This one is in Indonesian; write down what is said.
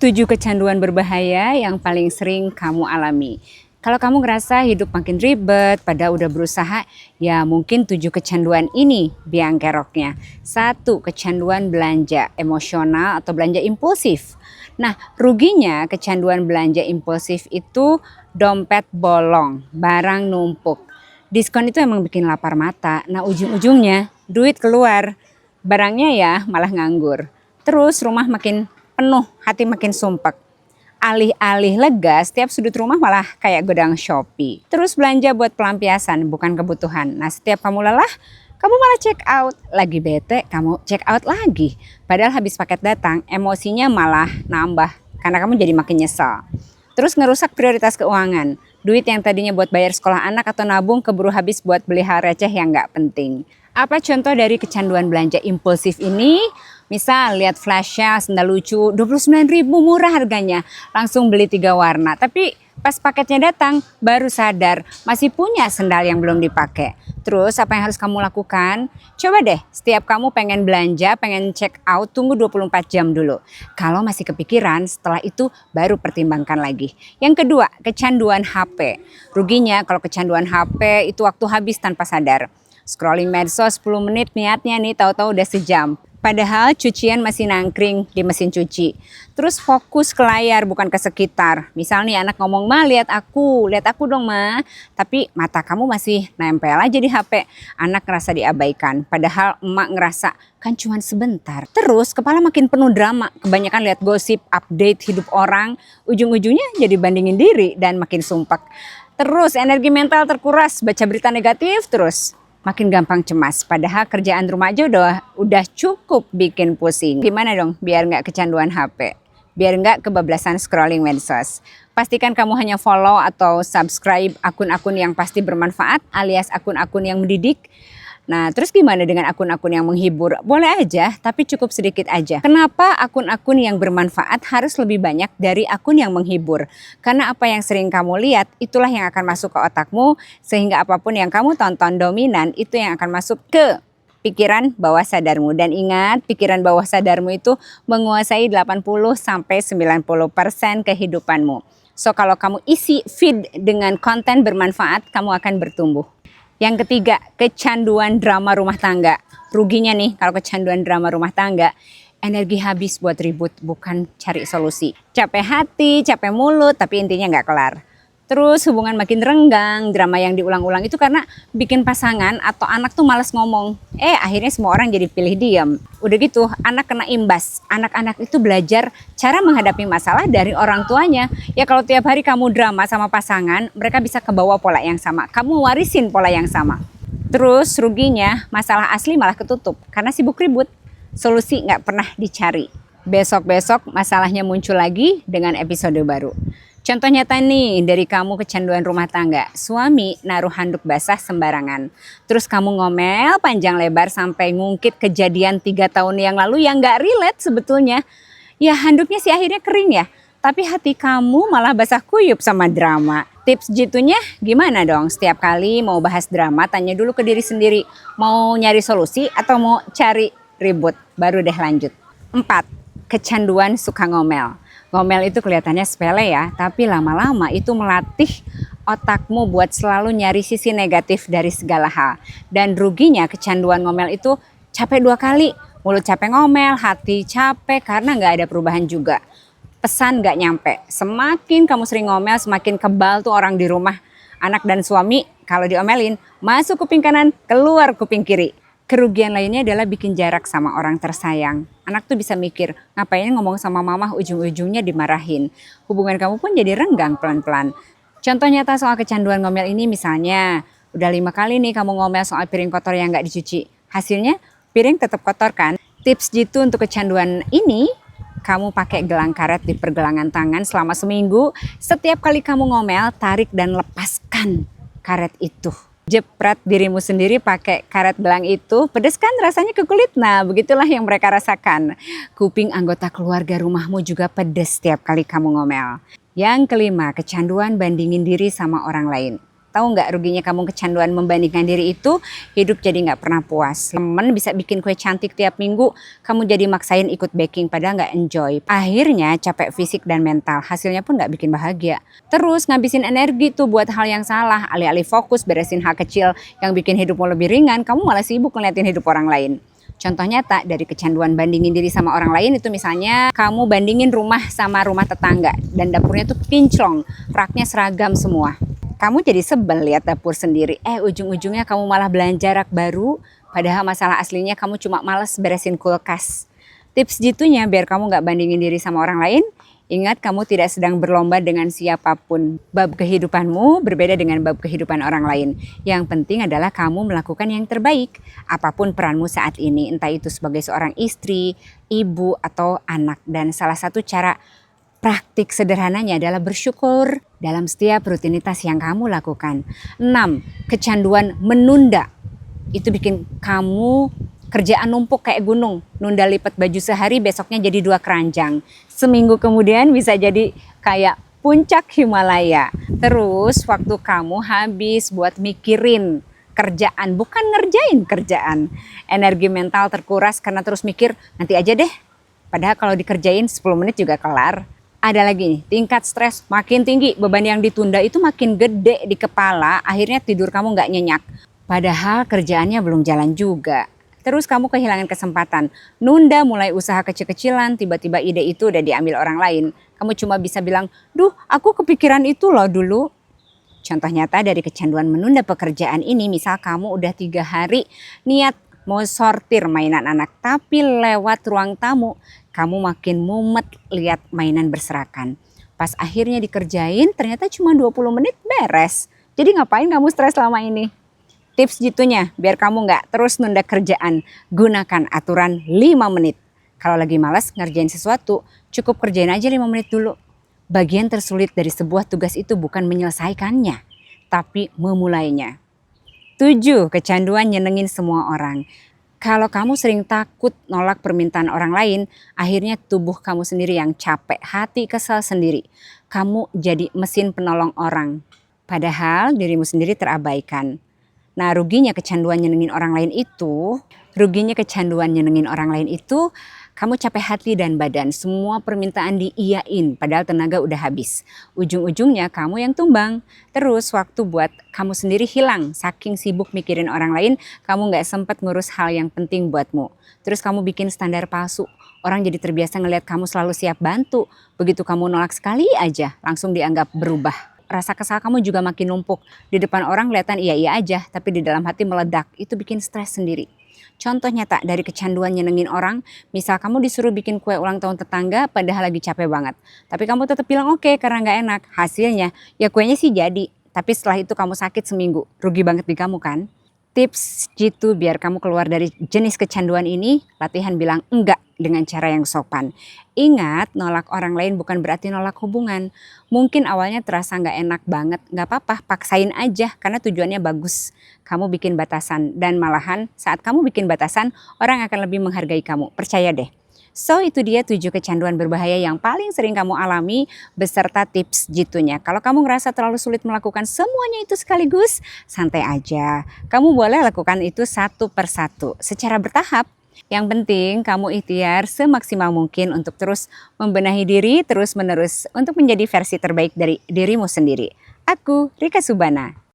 7 kecanduan berbahaya yang paling sering kamu alami. Kalau kamu ngerasa hidup makin ribet, padahal udah berusaha, ya mungkin 7 kecanduan ini biang keroknya. 1. Kecanduan belanja emosional atau belanja impulsif. Nah, ruginya kecanduan belanja impulsif itu dompet bolong, barang numpuk. Diskon itu emang bikin lapar mata. Nah, ujung-ujungnya duit keluar, barangnya ya malah nganggur. Terus rumah makin penuh, hati makin sumpek. Alih-alih lega, setiap sudut rumah malah kayak gudang Shopee. Terus belanja buat pelampiasan, bukan kebutuhan. Nah, setiap kamu lelah, kamu malah check out. Lagi bete, kamu check out lagi. Padahal habis paket datang, emosinya malah nambah. Karena kamu jadi makin nyesel. Terus ngerusak prioritas keuangan. Duit yang tadinya buat bayar sekolah anak atau nabung keburu habis buat beli hal receh yang gak penting. Apa contoh dari kecanduan belanja impulsif ini? Misal lihat flash sale sendal lucu 29.000 murah harganya, langsung beli 3 warna. Tapi pas paketnya datang baru sadar masih punya sendal yang belum dipakai. Terus apa yang harus kamu lakukan? Coba deh setiap kamu pengen belanja, pengen check out, tunggu 24 jam dulu. Kalau masih kepikiran setelah itu baru pertimbangkan lagi. Yang kedua, kecanduan HP. Ruginya kalau kecanduan HP itu waktu habis tanpa sadar. Scrolling medsos 10 menit niatnya nih, tahu-tahu udah sejam. Padahal cucian masih nangkring di mesin cuci. Terus fokus ke layar bukan ke sekitar. Misal nih anak ngomong, "Ma, lihat aku dong, Ma." Tapi mata kamu masih nempel aja di HP. Anak ngerasa diabaikan. Padahal emak ngerasa kan cuma sebentar. Terus kepala makin penuh drama. Kebanyakan lihat gosip, update hidup orang. Ujung-ujungnya jadi bandingin diri dan makin sumpek. Terus energi mental terkuras, baca berita negatif terus. Makin gampang cemas, padahal kerjaan rumah aja udah cukup bikin pusing. Gimana dong biar nggak kecanduan HP? Biar nggak kebablasan scrolling medsos. Pastikan kamu hanya follow atau subscribe akun-akun yang pasti bermanfaat alias akun-akun yang mendidik. Nah, terus gimana dengan akun-akun yang menghibur? Boleh aja, tapi cukup sedikit aja. Kenapa akun-akun yang bermanfaat harus lebih banyak dari akun yang menghibur? Karena apa yang sering kamu lihat, itulah yang akan masuk ke otakmu, sehingga apapun yang kamu tonton dominan, itu yang akan masuk ke pikiran bawah sadarmu. Dan ingat, pikiran bawah sadarmu itu menguasai 80-90% kehidupanmu. So, kalau kamu isi feed dengan konten bermanfaat, kamu akan bertumbuh. Yang ketiga, kecanduan drama rumah tangga. Ruginya nih kalau kecanduan drama rumah tangga, energi habis buat ribut, bukan cari solusi. Capek hati, capek mulut, tapi intinya nggak kelar. Terus hubungan makin renggang, drama yang diulang-ulang itu karena bikin pasangan atau anak tuh malas ngomong. Akhirnya semua orang jadi pilih diam. Udah gitu, anak kena imbas. Anak-anak itu belajar cara menghadapi masalah dari orang tuanya. Ya kalau tiap hari kamu drama sama pasangan, mereka bisa kebawa pola yang sama. Kamu warisin pola yang sama. Terus ruginya, masalah asli malah ketutup karena sibuk ribut. Solusi nggak pernah dicari. Besok-besok masalahnya muncul lagi dengan episode baru. Contoh nyata nih dari kamu kecanduan rumah tangga. Suami naruh handuk basah sembarangan. Terus kamu ngomel panjang lebar sampai ngungkit kejadian 3 tahun yang lalu yang gak relate sebetulnya. Ya handuknya sih akhirnya kering ya. Tapi hati kamu malah basah kuyup sama drama. Tips jitunya gimana dong? Setiap kali mau bahas drama tanya dulu ke diri sendiri. Mau nyari solusi atau mau cari ribut? Baru deh lanjut. 4. Kecanduan suka ngomel. Ngomel itu kelihatannya sepele ya, tapi lama-lama itu melatih otakmu buat selalu nyari sisi negatif dari segala hal. Dan ruginya kecanduan ngomel itu capek 2 kali. Mulut capek ngomel, hati capek karena nggak ada perubahan juga. Pesan nggak nyampe. Semakin kamu sering ngomel, semakin kebal tuh orang di rumah. Anak dan suami kalau diomelin, masuk kuping kanan, keluar kuping kiri. Kerugian lainnya adalah bikin jarak sama orang tersayang. Anak tuh bisa mikir, ngapain ngomong sama mama ujung-ujungnya dimarahin. Hubungan kamu pun jadi renggang pelan-pelan. Contoh nyata soal kecanduan ngomel ini misalnya, udah 5 kali nih kamu ngomel soal piring kotor yang gak dicuci. Hasilnya piring tetap kotor kan? Tips jitu untuk kecanduan ini, kamu pakai gelang karet di pergelangan tangan selama seminggu. Setiap kali kamu ngomel, tarik dan lepaskan karet itu. Jepret dirimu sendiri pakai karet gelang itu, pedes kan rasanya ke kulit? Nah, begitulah yang mereka rasakan. Kuping anggota keluarga rumahmu juga pedes setiap kali kamu ngomel. Yang kelima, kecanduan bandingin diri sama orang lain. Tahu nggak ruginya kamu kecanduan membandingkan diri itu? Hidup jadi nggak pernah puas. Temen bisa bikin kue cantik tiap minggu, kamu jadi maksain ikut baking padahal nggak enjoy. Akhirnya capek fisik dan mental, hasilnya pun nggak bikin bahagia. Terus ngabisin energi tuh buat hal yang salah, alih-alih fokus beresin hal kecil yang bikin hidupmu lebih ringan, kamu malah sibuk ngeliatin hidup orang lain. Contoh nyata dari kecanduan bandingin diri sama orang lain itu misalnya kamu bandingin rumah sama rumah tetangga dan dapurnya tuh kinclong, raknya seragam semua. Kamu jadi sebel lihat dapur sendiri, ujung-ujungnya kamu malah belanja rak baru, padahal masalah aslinya kamu cuma males beresin kulkas. Tips jitunya biar kamu gak bandingin diri sama orang lain, ingat kamu tidak sedang berlomba dengan siapapun. Bab kehidupanmu berbeda dengan bab kehidupan orang lain. Yang penting adalah kamu melakukan yang terbaik, apapun peranmu saat ini, entah itu sebagai seorang istri, ibu, atau anak. Dan salah satu cara praktik sederhananya adalah bersyukur dalam setiap rutinitas yang kamu lakukan. 6. Kecanduan menunda. Itu bikin kamu kerjaan numpuk kayak gunung. Nunda lipat baju sehari, besoknya jadi 2 keranjang. Seminggu kemudian bisa jadi kayak puncak Himalaya. Terus waktu kamu habis buat mikirin kerjaan, bukan ngerjain kerjaan. Energi mental terkuras karena terus mikir, nanti aja deh. Padahal kalau dikerjain 10 menit juga kelar. Ada lagi nih, tingkat stres makin tinggi, beban yang ditunda itu makin gede di kepala, akhirnya tidur kamu nggak nyenyak. Padahal kerjaannya belum jalan juga. Terus kamu kehilangan kesempatan, nunda mulai usaha kecil-kecilan, tiba-tiba ide itu udah diambil orang lain. Kamu cuma bisa bilang, duh aku kepikiran itu loh dulu. Contoh nyata dari kecanduan menunda pekerjaan ini, misal kamu udah 3 hari niat mau sortir mainan anak, tapi lewat ruang tamu, kamu makin mumet lihat mainan berserakan. Pas akhirnya dikerjain, ternyata cuma 20 menit beres. Jadi ngapain kamu stres selama ini? Tips jitunya, biar kamu nggak terus nunda kerjaan, gunakan aturan 5 menit. Kalau lagi malas ngerjain sesuatu, cukup kerjain aja 5 menit dulu. Bagian tersulit dari sebuah tugas itu bukan menyelesaikannya, tapi memulainya. 7. Kecanduan nyenengin semua orang. Kalau kamu sering takut nolak permintaan orang lain, akhirnya tubuh kamu sendiri yang capek, hati kesal sendiri. Kamu jadi mesin penolong orang, padahal dirimu sendiri terabaikan. Nah, ruginya kecanduan nyenengin orang lain itu, kamu capek hati dan badan, semua permintaan diiyain padahal tenaga udah habis. Ujung-ujungnya kamu yang tumbang. Terus waktu buat kamu sendiri hilang, saking sibuk mikirin orang lain, kamu gak sempet ngurus hal yang penting buatmu. Terus kamu bikin standar palsu, orang jadi terbiasa ngelihat kamu selalu siap bantu. Begitu kamu nolak sekali aja, langsung dianggap berubah. Rasa kesal kamu juga makin numpuk. Di depan orang kelihatan iya-iya aja, tapi di dalam hati meledak. Itu bikin stres sendiri. Contoh nyata dari kecanduan nyenengin orang, misal kamu disuruh bikin kue ulang tahun tetangga padahal lagi capek banget. Tapi kamu tetap bilang oke karena gak enak. Hasilnya ya kuenya sih jadi, tapi setelah itu kamu sakit seminggu. Rugi banget di kamu kan? Tips gitu biar kamu keluar dari jenis kecanduan ini, latihan bilang enggak dengan cara yang sopan. Ingat, nolak orang lain bukan berarti nolak hubungan. Mungkin awalnya terasa nggak enak banget, nggak apa-apa, paksain aja karena tujuannya bagus. Kamu bikin batasan dan malahan saat kamu bikin batasan, orang akan lebih menghargai kamu. Percaya deh. So itu dia 7 kecanduan berbahaya yang paling sering kamu alami beserta tips jitunya. Kalau kamu ngerasa terlalu sulit melakukan semuanya itu sekaligus, santai aja. Kamu boleh lakukan itu satu persatu secara bertahap. Yang penting kamu ikhtiar semaksimal mungkin untuk terus membenahi diri terus menerus untuk menjadi versi terbaik dari dirimu sendiri. Aku Rika Subana.